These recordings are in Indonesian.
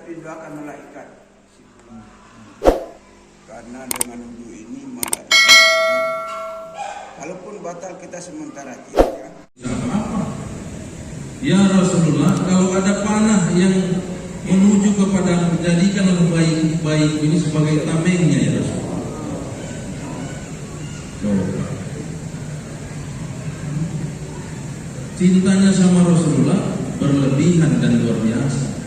tapi doakan malaikat. Karena dengan wudhu ini malaikat, walaupun batal kita sementara tidak. Ya Rasulullah, kalau ada panah yang menuju kepada menjadikan baik ini sebagai tamengnya ya Rasulullah. Coba. Cintanya sama Rasulullah berlebihan dan luar biasa.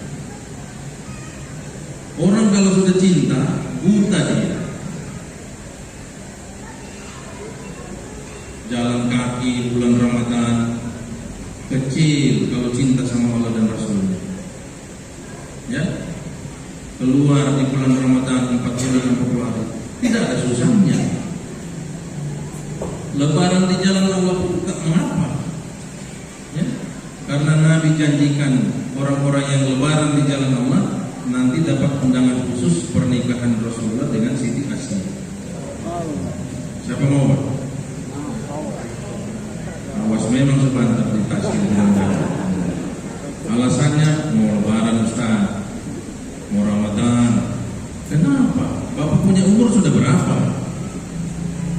Orang kalau sudah cinta, buta dia. Jalan kaki bulan Ramadan kecil kalau cinta sama Allah dan Rasulnya. Ya, keluar di bulan Ramadan 4 bulan 40 hari, tidak ada susahnya. Lebaran di jalan Allah mengapa? Ya, karena Nabi janjikan orang-orang yang lebaran di jalan Allah nanti dapat undangan khusus pernikahan Rasulullah dengan Siti Asiyah. Siapa mau Pak? Awas memang sebentar dikasih undangan. Alasannya mau lebaran Ustaz, mau Ramadan. Kenapa? Bapak punya umur sudah berapa?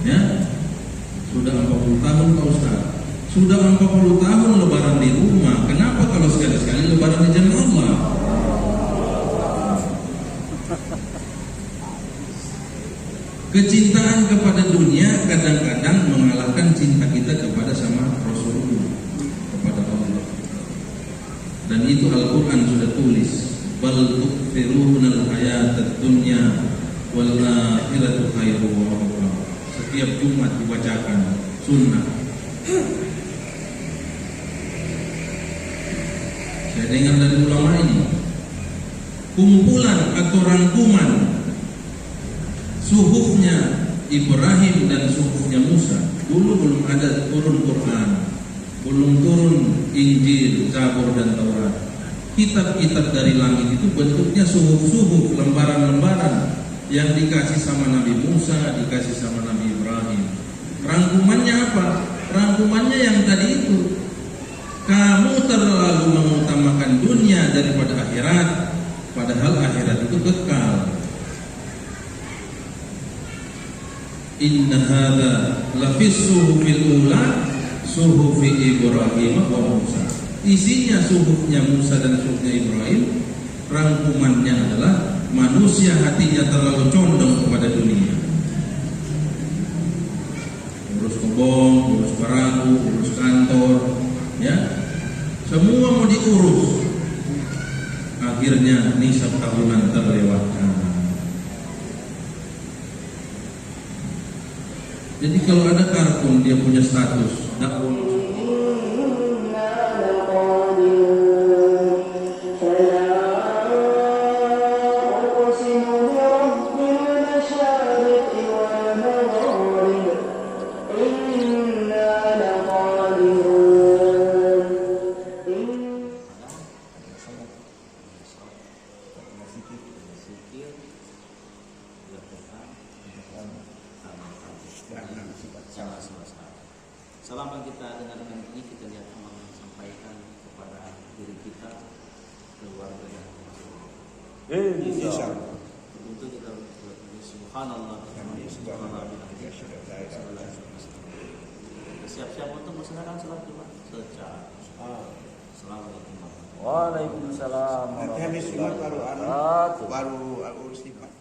Ya, sudah 40 tahun Pak Ustaz. Sudah 40 tahun lebaran di rumah. Kenapa kalau sekali-sekali lebaran di jalan Allah? Kecintaan kepada dunia kadang-kadang mengalahkan cinta kita kepada sama Rasulullah, kepada Allah. Dan itu Al-Quran sudah tulis, bal tu'thirunal hayatad dunya wal akhiratu khairu wa abqa. Setiap Jumat dibacakan sunnah. Saya dengar dari ulama ini, kumpulan atau rangkuman suhufnya Ibrahim dan suhufnya Musa. Dulu belum ada turun Quran, belum turun Injil, Zabur dan Taurat. Kitab-kitab dari langit itu bentuknya suhuf-suhuf, lembaran-lembaran yang dikasih sama Nabi Musa, dikasih sama Nabi Ibrahim. Rangkumannya apa? Rangkumannya yang tadi itu. Kamu terlalu mengutamakan dunia daripada akhirat, padahal akhirat itu kekal. Inna hadza lafis suhufil ula suhufi Ibrahim wa Musa. Isinya suhufnya Musa dan suhufnya Ibrahim. Rangkumannya adalah manusia hatinya terlalu condong kepada dunia. Urus kebon, urus perahu, urus kantor, ya. Semua mau diurus. Akhirnya nisab tahunan terlewatkan. Jadi kalau ada kartun dia punya status dakwah. Salam yang kita dengarkan ini kita lihat Allah sampaikan kepada diri kita, keluarga dan Insya Allah. Untuk kita subhanallah, siap-siap untuk melaksanakan salat Jumat secara. Assalamualaikum warahmatullahi wabarakatuh. Waalaikumsalam. Nanti habis Jumat baru urus sifat.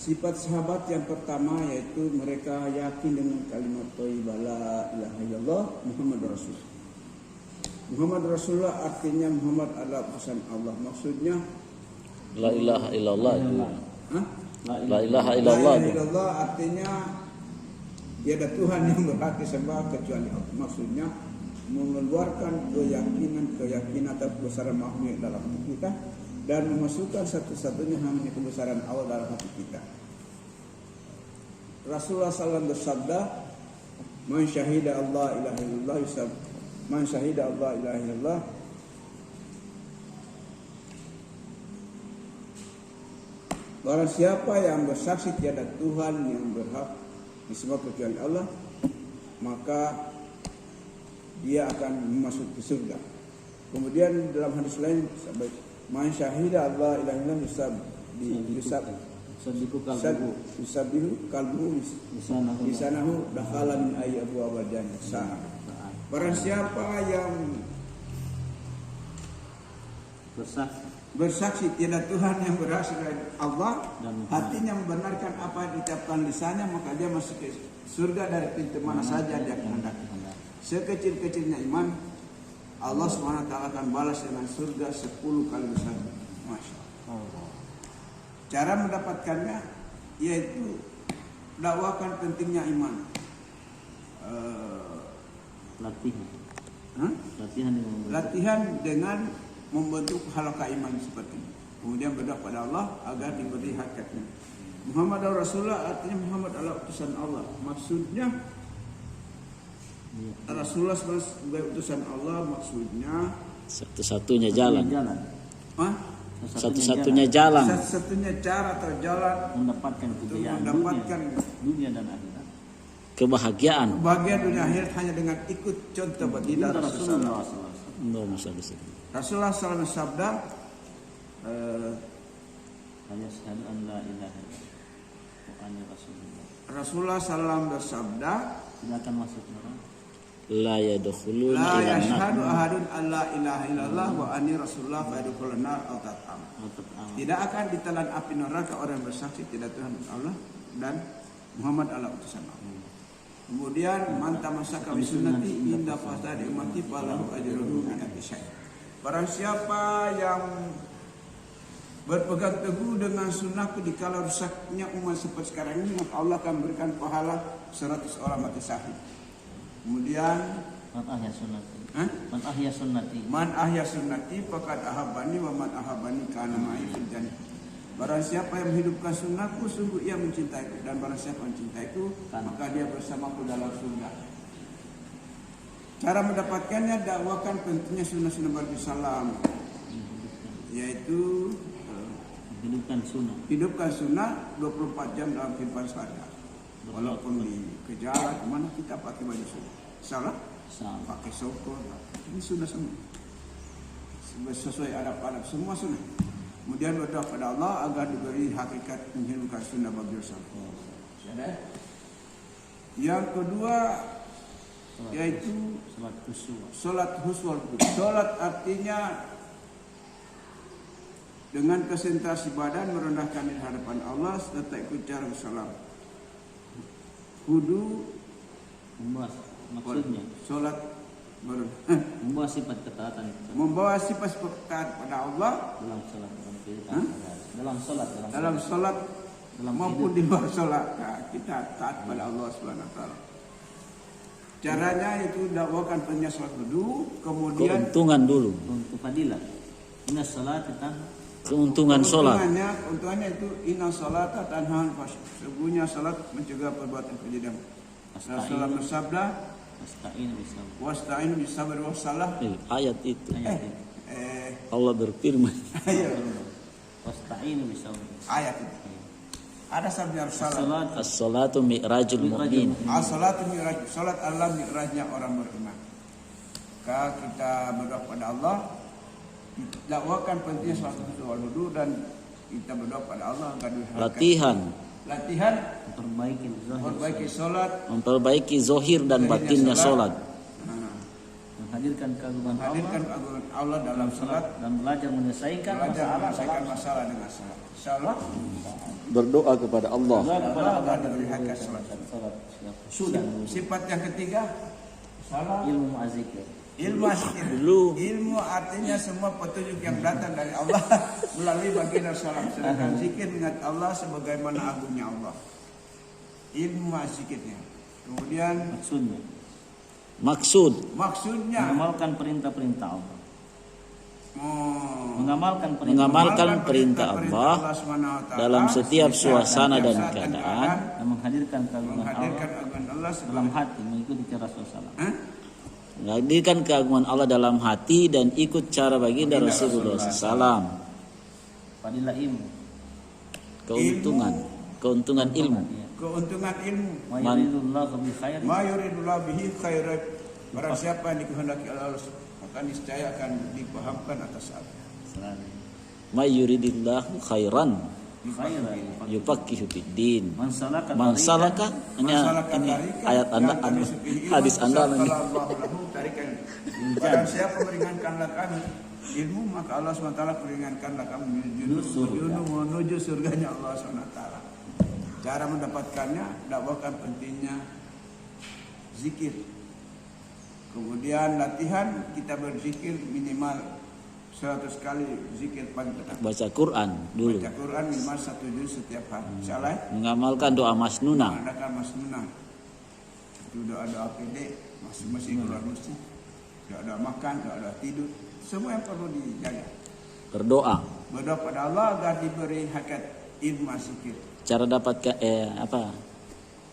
Sifat sahabat yang pertama yaitu mereka yakin dengan kalimat thayyibah la ilaha illallah Muhammad Rasul. Muhammad Rasulullah artinya Muhammad adalah utusan Allah. Maksudnya La ilaha illallah. Hah? La ilaha illallah. La ilaha illallah artinya tiada Tuhan yang berhak disembah kecuali Allah. Maksudnya mengeluarkan keyakinan atau kebesaran makhluk dalam hati kita dan memasukkan satu-satunya hanya kebesaran Allah dalam hati kita. Rasulullah SAW bersabda, "Man syahida Allah ilaha illallah yusab, man syahida Allah ilaha illallah." Barang siapa yang bersaksi tiada Tuhan yang berhak disembah kecuali Allah, maka dia akan masuk ke surga. Kemudian dalam hadis lain Man syahida Allah ilaha illallah Sadiku kalbu yusabihu kalbu lisanahu dakhala min ayyi abwabil jannah sa'a. Barang siapa yang bersaksi tiada Tuhan yang berasal dari Allah, hatinya membenarkan apa yang diucapkan lisannya, maka dia masuk ke surga dari pintu mana saja dia kehendaki. Sekecil-kecilnya iman, Allah SWT akan balas dengan surga 10 kali besar. Masya Allah. Cara mendapatkannya yaitu dakwakan pentingnya iman. Latihan dengan membentuk halaqah iman seperti ini. Kemudian berdoa pada Allah agar diberi hakikatnya. Muhammad Rasulullah artinya Muhammad adalah utusan Allah. Maksudnya Rasulullah sebagai utusan Allah, maksudnya satu-satunya jalan. Satu-satunya jalan. Satu-satunya cara atau jalan mendapatkan kejayaan dunia dan akhirat. Kebahagiaan. Kebahagiaan dunia akhirat hanya dengan ikut contoh baginda Rasulullah. Rasulullah SAW sabda, asyhadu an la ilaha illallah wa anna rasulullah. Rasulullah SAW bersabda, silakan masuk neraka. La yadkhuluna la ila yashhadu ahadun an la ilaha illallah wa anni rasulullah fa yadkhulun nar aw tat'am. Tidak akan ditelan api neraka orang yang bersaksi tidak Tuhan Allah dan Muhammad adalah utusan Allah. Kemudian man tamassaka bi sunnati inda fasadi ummati falahu ajruhu min syai'. Barang siapa yang berpegang teguh dengan sunnahku di kala rusaknya umat seperti sekarang ini, maka Allah akan berikan pahala 100 orang mati syahid. Kemudian man ahya sunnati faqad ahabbani wa man ahabbani kana ma'i fil jannah. Barang siapa yang menghidupkan sunnahku, sungguh ia mencintaiku, dan barang siapa mencintaiku, maka dia bersamaku dalam surga. Cara mendapatkannya, dakwakan pentingnya sunnah-sunnah Nabi Sallam, yaitu hidupkan sunnah 24 jam dalam kehidupan sehari-hari. Walaupun di kejalan kemana kita pakai baju sunnah, salah pakai sokor, ini sunnah semua sesuai adab-adab, semua sunnah. Kemudian berdoa pada Allah agar diberi hakikat menghidupkan sunnah bagi Rasulullah. Yang kedua yaitu salat huswal. Salat artinya dengan konsentrasi badan merendahkan di hadapan Allah serta ikut cara salam. Wudu maksudnya salat membawa sifat ketaatan pada Allah dalam salat maupun di luar salat. Kita taat pada Allah Subhanahu wa taala. Caranya itu dakwakan pentingnya salat wudu, kemudian keuntungan dulu. Untuk fadilah. Inna salat keuntungan salat. Keuntungannya itu inna salata tanha anil fahsya. Sesungguhnya salat mencegah perbuatan kejiran. Rasulullah bersabda, wasta'inu bis-sabri was-salah. Ayat itu. Allah berfirman. Wasta'inu bis-sabri. Ayat itu. Ada sabda Rasulullah. As-salatu mi'rajul mu'min. As-salatu mi'raj. Salat adalah mi'rajnya orang beriman. Maka kita berdoa pada Allah, dakwakan pentingnya salat wudu dan kita berdoa pada Allah agar latihan memperbaiki salat, memperbaiki zahir dan batinnya salat, menghadirkan keagungan Allah dalam salat dan belajar menyelesaikan masalah dengan salat. Insyaallah berdoa kepada Allah. Sifat yang ketiga salat ilmu azikir. Ilmu artinya semua petunjuk yang datang dari Allah melalui baginda Rasulullah. Sedangkan zikir mengingat Allah sebagaimana agungnya Allah. Ilmu zikirnya. Kemudian maksudnya mengamalkan perintah-perintah Allah. Mengamalkan perintah Allah dalam setiap suasana dan keadaan, dan menghadirkan keagungan Allah dalam hati, mengikuti cara Rasulullah. Menghadirkan keagungan Allah dalam hati dan ikut cara baginda Rasulullah SAW. Fadilah ilmu. Keuntungan ilmu. Ma yuridullahu bihi khairan. Barang siapa yang dikehendaki Allah maka niscaya akan dipahamkan atas apa. may yuridillahu khairan khairan yufaqihu fiddin. man salaka Man salaka ini ayat Anda, hadis Anda ini. Barang siapa meringankanlah kami ilmu, maka Allah SWT meringankanlah kami menuju surganya Allah SWT. Cara mendapatkannya, dakwakan pentingnya zikir. Kemudian latihan kita berzikir minimal 100 kali zikir pagi petang. Baca Quran dulu. Baca Quran minimal 1 juz setiap hari. Salah? Mengamalkan doa masnunah. Mengadakan masnunah. Itu doa-doa pendek, masing-masing keluar masjid. Doa-doa makan, doa-doa tidur. Semua yang perlu dijaga. Berdoa. Berdoa pada Allah agar diberi hakikat ilmu zikir. Cara dapatkan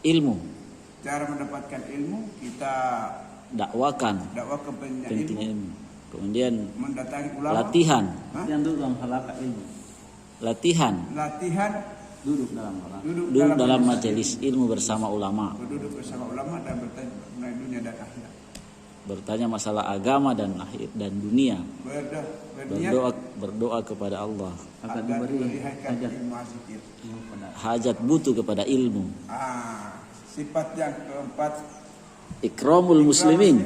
ilmu. Cara mendapatkan ilmu, kita Dakwakan dakwakan pentingnya pentingnya ilmu. ilmu. Kemudian Mendatangi ulama. latihan. Hah? yang dulu dalam halaqah ilmu, Latihan. Latihan duduk dalam halaqah, Duduk dalam majelis ilmu bersama ulama. berduduk bersama ulama dan bertanya mengenai dunia dan akhirat. Bertanya masalah agama dan akhir dan dunia. Berniat Berdoa kepada Allah. agar agar diberi diberi hakikat hajat ilmu zikir. pada Hajat butuh kepada ilmu. Sifat yang keempat, Ikramul muslimin.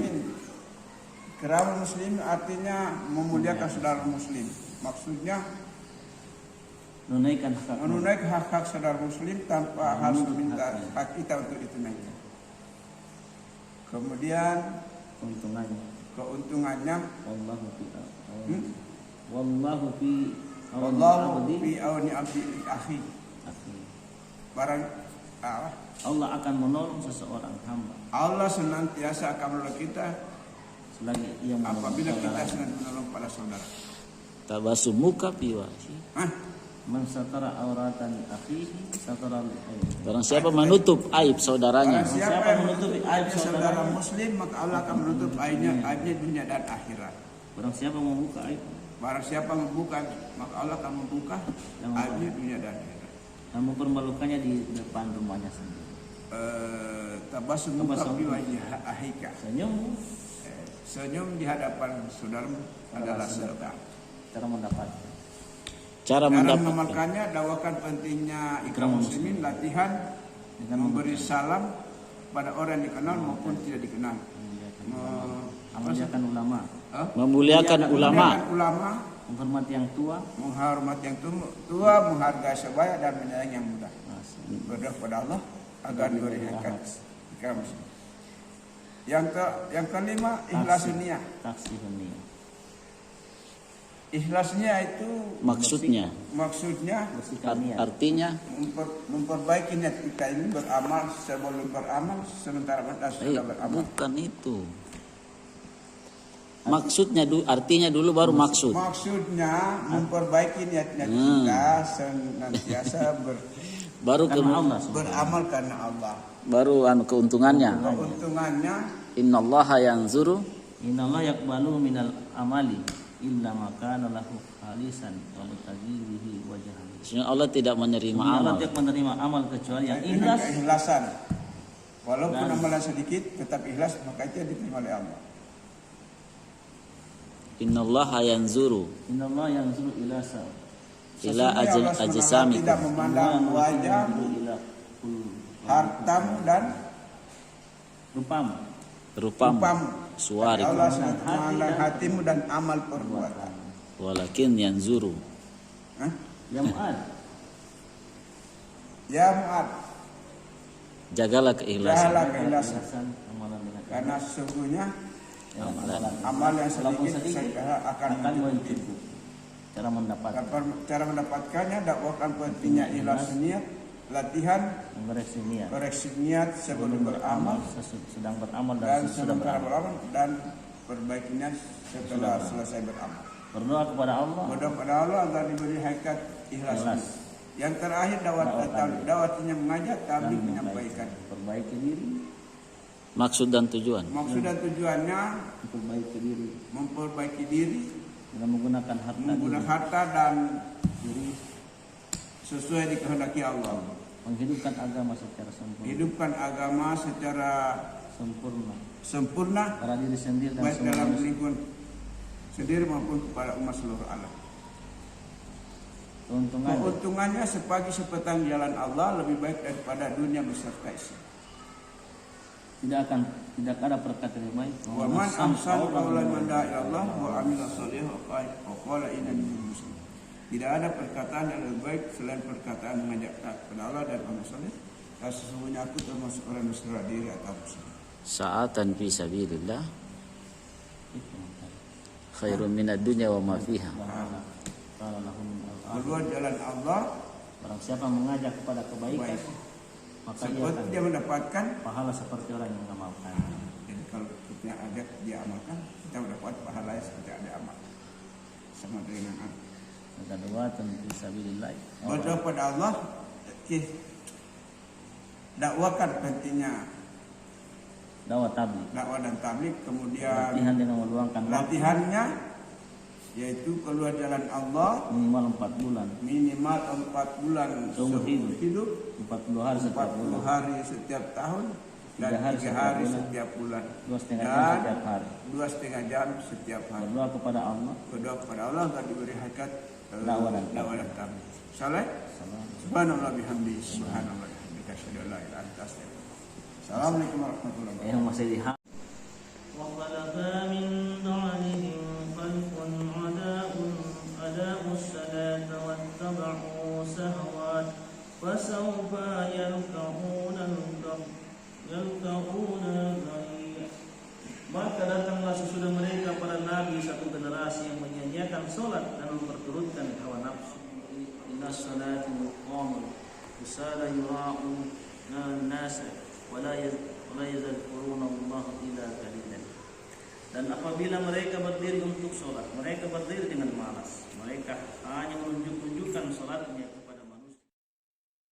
Ikramul muslim artinya memuliakan saudara muslim. Maksudnya menunaikan hak saudara muslim tanpa harus meminta hak kita untuk ditunaikan. Kemudian keuntungannya wallahu fi Hmm? wallahu fi Wallahu abdi fi auni abdi akhi. akhi. Barang Allah akan menolong seseorang hamba Allah senantiasa akan menolong kita selagi ia menolong apabila kita saudara. senantiasa menolong pada saudara. Tabasumuka fi wajhi. Man satara auratan akhihi satara aib. Barang siapa menutup aib saudaranya, Barang siapa yang menutupi aib saudara muslim, maka Allah akan menutup aibnya dunia dan akhirat. Barang siapa membuka aib Barang siapa membuka, maka Allah akan membuka aibnya dunia dan akhirat. dan mempermalukannya di depan rumahnya sendiri. Tabasum muka fi wajhi ahika. Senyum Senyum di hadapan saudaramu adalah sedekah. cara mendapatkan. cara Cara mendapatkan mengamalkannya, dakwakan pentingnya ikram muslimin, latihan Dengan memberi salam pada orang yang dikenal maupun tidak dikenal. Memuliakan ulama, memuliakan ulama, Memuliakan ulama, menghormati yang tua, menghormati yang tua, menghargai sebaya dan menyayangi yang muda. Berdoa kepada Allah agar diberi hakikat ikram muslim. Yang kelima, ikhlas niat. taksih dunia, Ikhlasnya itu maksudnya, bersihkan niat. artinya memperbaiki niat kita ini beramal sebelum beramal, sementara sudah beramal. bukan itu. Maksudnya artinya dulu baru maksud. Maksudnya memperbaiki niat-niat kita senantiasa Baru Karena Allah beramal karena Allah. baru keuntungannya. Keuntungannya Innallaha yanzuru Innallaha yaqbalu minal amali illa ma kana lahu khalisan wa mutajibihi wajhan. Sesungguhnya Allah tidak menerima Allah amal. tidak menerima amal kecuali yang dengan ikhlas. keikhlasan. Walaupun Dan- amalan sedikit tetap ikhlas, maka itu diterima oleh Allah. Innallaha yanzuru Innallaha yanzuru ila sa. ila Sesungguhnya Allah SWT ajsamikum. tidak memandang wajah, ila kul hartamu dan rupamu. Rupamu, Allah suwarikum, memandang hatimu dan amal perbuatan. walakin yanzuru. Hah? Ya Mu'ad, Ya Mu'ad, Jagalah keikhlasan. jahalah keikhlasan. Ikhlasan amalan dengan Karena sesungguhnya amalan amal yang walaupun sedikit akan akan mencukupi. mencukupi. Cara mendapatkan Cara mendapatkannya, dakwakan pentingnya ikhlas niat, latihan, mengoreksi niat. koreksi niat sebelum beramal sedang beramal dan dan sesudah sementara beramal. beramal dan perbaiki niat setelah selesai beramal. Berdoa kepada Allah. Berdoa kepada Allah agar diberi hakikat ikhlas. Ikhlas. Yang terakhir dawatnya mengajak, tabligh menyampaikan. Perbaiki diri, Maksud dan tujuan. Maksud dan tujuannya memperbaiki diri memperbaiki diri, dengan menggunakan harta menggunakan harta dan diri sesuai dikehendaki Allah. menghidupkan agama secara sempurna, Hidupkan agama secara sempurna, pada diri sendiri dan baik semua dalam manusia. lingkungan sendiri maupun kepada umat seluruh alam. Keuntungannya sepagi sepetang jalan Allah lebih baik daripada dunia beserta isi. Tidak ada perkataan yang baik. Wa man amsal qawlan man da'a ila Allah wa amila shalihan wa qala innani minal muslimin. Tidak ada perkataan yang lebih baik selain perkataan mengajak kepada Allah dan amal saleh. Sesungguhnya aku termasuk orang yang berserah diri atau muslim. Sa'atan fi sabilillah khairun minad dunya wa ma fiha. Kedua jalan Allah, barang siapa mengajak kepada kebaikan, maka seperti dia mendapatkan pahala seperti orang yang mengamalkan. Jadi kalau kita ajak dia amalkan, kita mendapat pahala seperti ada amal. Sama dengan aku. Kedua tentu sabilillah. Berdoa pada Allah, dakwakan pentingnya Dakwah tabligh. dakwah dan tabligh, kemudian Latihan dengan meluangkan waktu latihannya yaitu keluar jalan Allah minimal 4 bulan. minimal 4 bulan Seumur hidup 40 hari setiap 40 bulan. hari setiap tahun dan 3 hari setiap bulan 2,5 jam setiap hari. 2,5 jam setiap hari. Berdoa kepada Allah. Berdoa kepada Allah agar diberi hakikat Dakwah dan tabligh. Saleh. Subhanallah bihamdi subhanallah bihamdika asyhadu an la ilaha illa anta astaghfiruka. Assalamualaikum warahmatullahi wabarakatuh. Yang masih di وخلف من بعدهم خلف أداءوا الصلاة واتبعوا شهوات فسوف يلقون غيا. Maka datanglah sesudah mereka para nabi satu generasi yang menyanyiakan salat dan memperturutkan hawa nafsu. Inna salati muqamun usala yura'una nasa wala yazkuruna Allah illa qalilan. Dan apabila mereka berdiri untuk sholat, mereka berdiri dengan malas. Mereka hanya menunjukkan sholatnya